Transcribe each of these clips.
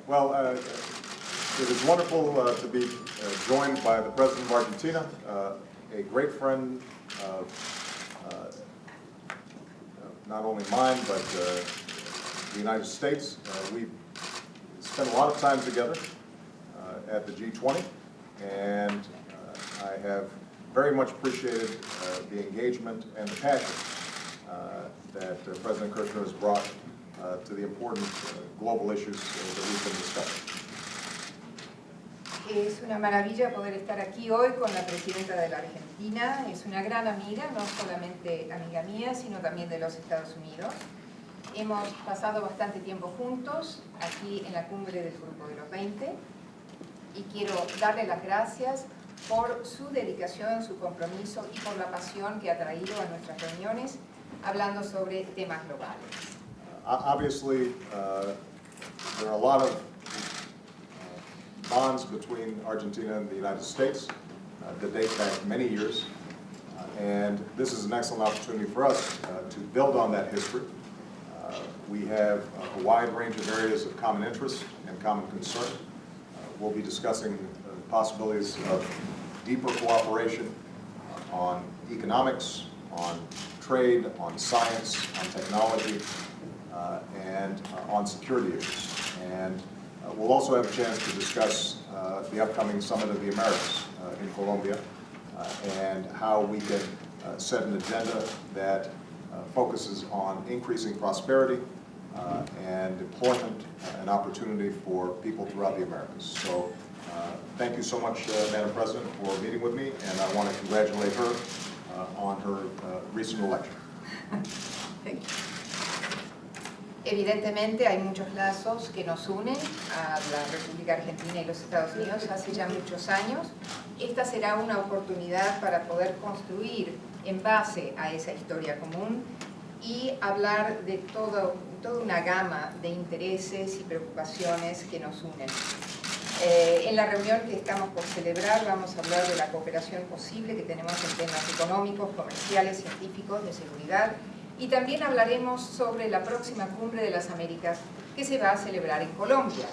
Well, it is wonderful to be joined by the President of Argentina, a great friend of not only mine, but the United States. We spent a lot of time together at the G20, and I have very much appreciated the engagement and the passion that President Kirchner has brought to the important global issues that we've been discussing. Es una maravilla poder estar aquí hoy con la presidenta de la Argentina. Es una gran amiga, no solamente amiga mía, sino también de los Estados Unidos. Hemos pasado bastante tiempo juntos aquí en la cumbre del Grupo de los 20 y quiero darle las gracias por su dedicación, su compromiso y por la pasión que ha traído a nuestras reuniones hablando sobre temas globales. Obviously, there are a lot of bonds between Argentina and the United States that date back many years, and this is an excellent opportunity for us to build on that history. We have a wide range of areas of common interest and common concern. We'll be discussing possibilities of deeper cooperation on economics, on trade, on science, on technology, and on security issues. And we'll also have a chance to discuss the upcoming Summit of the Americas in Colombia and how we can set an agenda that focuses on increasing prosperity and employment and opportunity for people throughout the Americas. So thank you so much, Madam President, for meeting with me, and I want to congratulate her on her recent election. Thank you. Evidentemente hay muchos lazos que nos unen a la República Argentina y los Estados Unidos hace ya muchos años. Esta será una oportunidad para poder construir en base a esa historia común y hablar de toda una gama de intereses y preocupaciones que nos unen. En la reunión que estamos por celebrar vamos a hablar de la cooperación posible que tenemos en temas económicos, comerciales, científicos, de seguridad, y también hablaremos sobre la próxima Cumbre de las Américas que se va a celebrar en Colombia.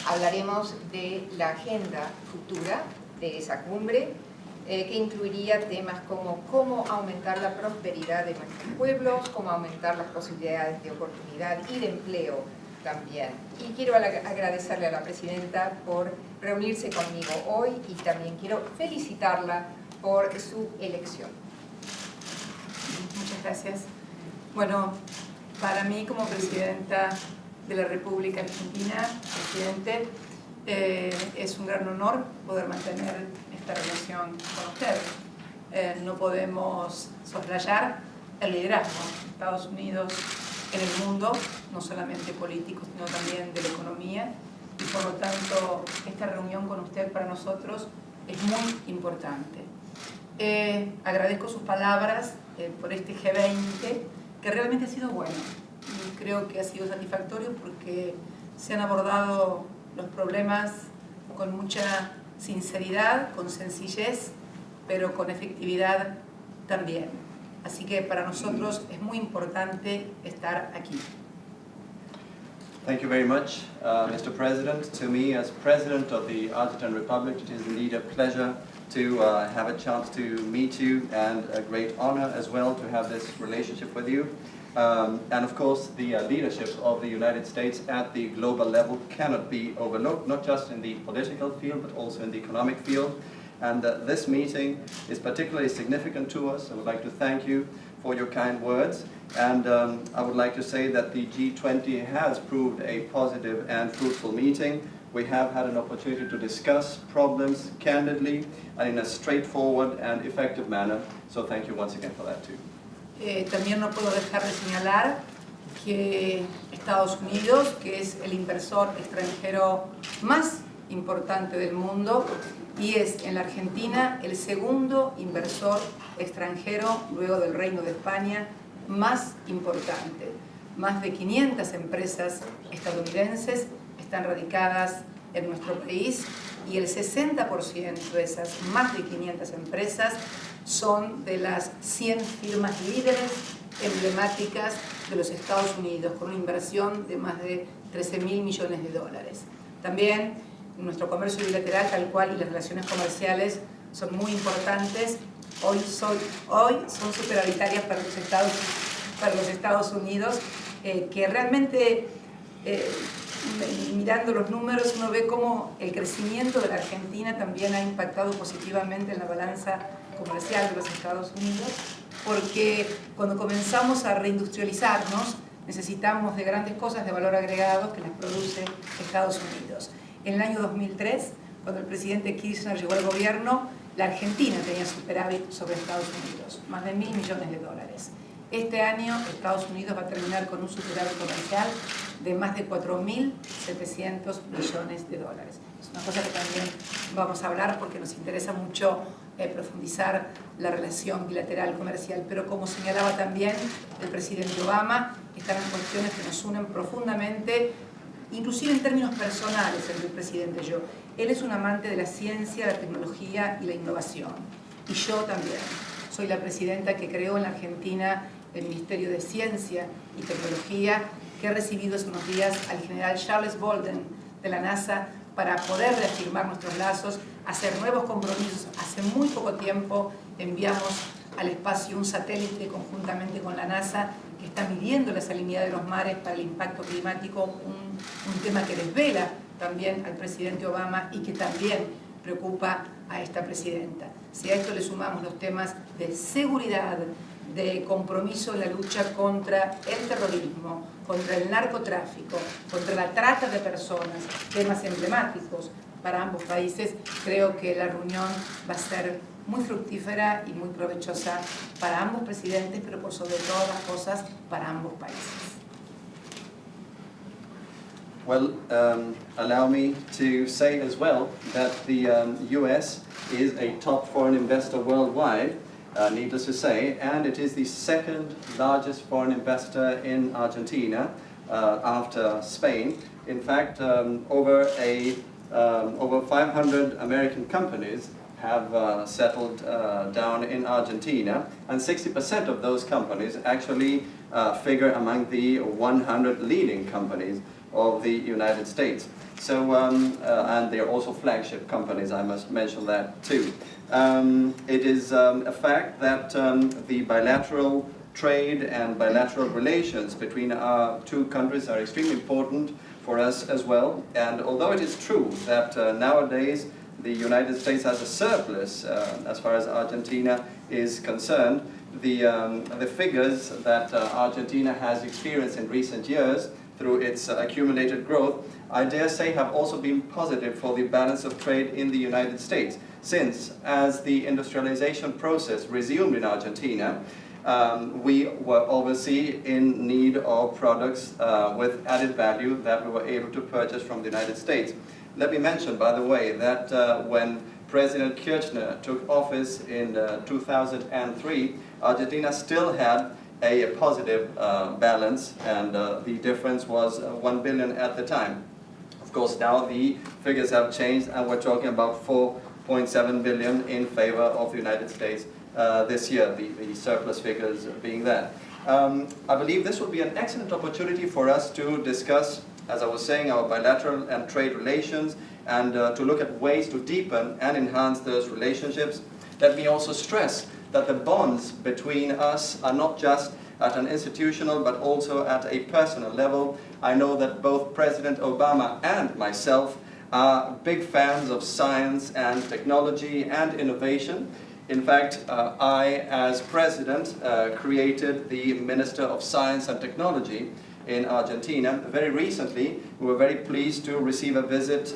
Hablaremos de la agenda futura de esa cumbre, que incluiría temas como cómo aumentar la prosperidad de nuestros pueblos, cómo aumentar las posibilidades de oportunidad y de empleo también. Y quiero agradecerle a la presidenta por reunirse conmigo hoy y también quiero felicitarla por su elección. Muchas gracias. Bueno, para mí como presidenta de la República Argentina, presidente, es un gran honor poder mantener esta relación con usted. No podemos soslayar el liderazgo de Estados Unidos en el mundo, no solamente político, sino también de la economía, y por lo tanto esta reunión con usted para nosotros es muy importante. Agradezco sus palabras por este G20, que realmente ha sido bueno, y creo que ha sido satisfactorio porque se han abordado los problemas con mucha sinceridad, con sencillez, pero con efectividad también. Así que para nosotros es muy importante estar aquí. Thank you very much, Mr. President. To me, as President of the Argentine Republic, it is indeed a pleasure to have a chance to meet you, and a great honor as well to have this relationship with you. And of course, the leadership of the United States at the global level cannot be overlooked, not just in the political field, but also in the economic field. And this meeting is particularly significant to us. I would like to thank you for your kind words. And I would like to say that the G20 has proved a positive and fruitful meeting. We have had an opportunity to discuss problems candidly and in a straightforward and effective manner. So thank you once again for that too. También no puedo dejar de señalar que Estados Unidos, que es el inversor extranjero más importante del mundo, y es en la Argentina el segundo inversor extranjero, luego del Reino de España, más importante. Más de 500 empresas estadounidenses están radicadas en nuestro país y el 60% de esas más de 500 empresas son de las 100 firmas líderes emblemáticas de los Estados Unidos, con una inversión de más de 13.000 millones de dólares. También nuestro comercio bilateral, tal cual, y las relaciones comerciales son muy importantes. Hoy son superavitarias para los Estados Unidos, que realmente, mirando los números, uno ve cómo el crecimiento de la Argentina también ha impactado positivamente en la balanza comercial de los Estados Unidos, porque cuando comenzamos a reindustrializarnos, necesitamos de grandes cosas de valor agregado que las produce Estados Unidos. En el año 2003, cuando el presidente Kirchner llegó al gobierno, la Argentina tenía superávit sobre Estados Unidos, más de 1.000 millones de dólares. Este año Estados Unidos va a terminar con un superávit comercial de más de 4.700 millones de dólares. Es una cosa que también vamos a hablar porque nos interesa mucho profundizar la relación bilateral comercial, pero como señalaba también el presidente Obama, están en cuestiones que nos unen profundamente, inclusive en términos personales entre el presidente y yo. Él es un amante de la ciencia, la tecnología y la innovación, y yo también. Soy la presidenta que creó en la Argentina el Ministerio de Ciencia y Tecnología, que he recibido hace unos días al general Charles Bolden de la NASA para poder reafirmar nuestros lazos, hacer nuevos compromisos. Hace muy poco tiempo enviamos al espacio un satélite conjuntamente con la NASA que está midiendo la salinidad de los mares para el impacto climático, un tema que desvela también al presidente Obama y que también preocupa a esta presidenta. Si a esto le sumamos los temas de seguridad, de compromiso en la lucha contra el terrorismo, contra el narcotráfico, contra la trata de personas, temas emblemáticos para ambos países, creo que la reunión va a ser muy fructífera y muy provechosa para ambos presidentes, pero por sobre todas las cosas para ambos países. Well, allow me to say as well that the US is a top foreign investor worldwide, needless to say, and it is the second largest foreign investor in Argentina after Spain. In fact, over 500 American companies have settled down in Argentina, and 60% of those companies actually figure among the 100 leading companies of the United States. So, and they are also flagship companies, I must mention that too. It is a fact that the bilateral trade and bilateral relations between our two countries are extremely important for us as well. And although it is true that nowadays the United States has a surplus as far as Argentina is concerned, the figures that Argentina has experienced in recent years through its accumulated growth, I dare say, have also been positive for the balance of trade in the United States, since as the industrialization process resumed in Argentina, we were obviously in need of products with added value that we were able to purchase from the United States. Let me mention, by the way, that when President Kirchner took office in 2003, Argentina still had a positive balance, and the difference was 1 billion at the time. Of course, now the figures have changed, and we're talking about 4.7 billion in favor of the United States this year, the surplus figures being that. I believe this will be an excellent opportunity for us to discuss, as I was saying, our bilateral and trade relations, and to look at ways to deepen and enhance those relationships. Let me also stress that the bonds between us are not just at an institutional but also at a personal level. I know that both President Obama and myself are big fans of science and technology and innovation. In fact, I, as president, created the Minister of Science and Technology in Argentina. Very recently, we were very pleased to receive a visit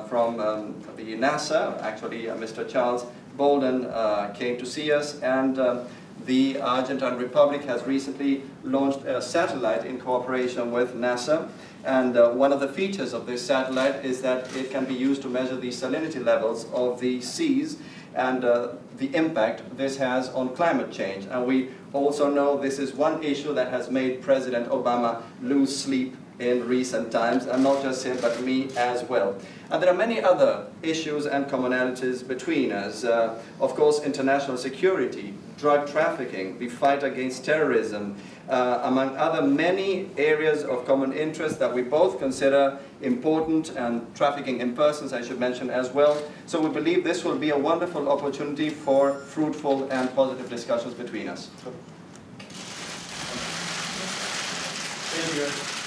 from the NASA. Actually, Mr. Charles Bolden came to see us, and the Argentine Republic has recently launched a satellite in cooperation with NASA. And one of the features of this satellite is that it can be used to measure the salinity levels of the seas and the impact this has on climate change. And we also know this is one issue that has made President Obama lose sleep in recent times, and not just him, but me as well. And there are many other issues and commonalities between us. Of course, international security drug trafficking, the fight against terrorism, among other many areas of common interest that we both consider important, and trafficking in persons I should mention as well. So we believe this will be a wonderful opportunity for fruitful and positive discussions between us. Thank you.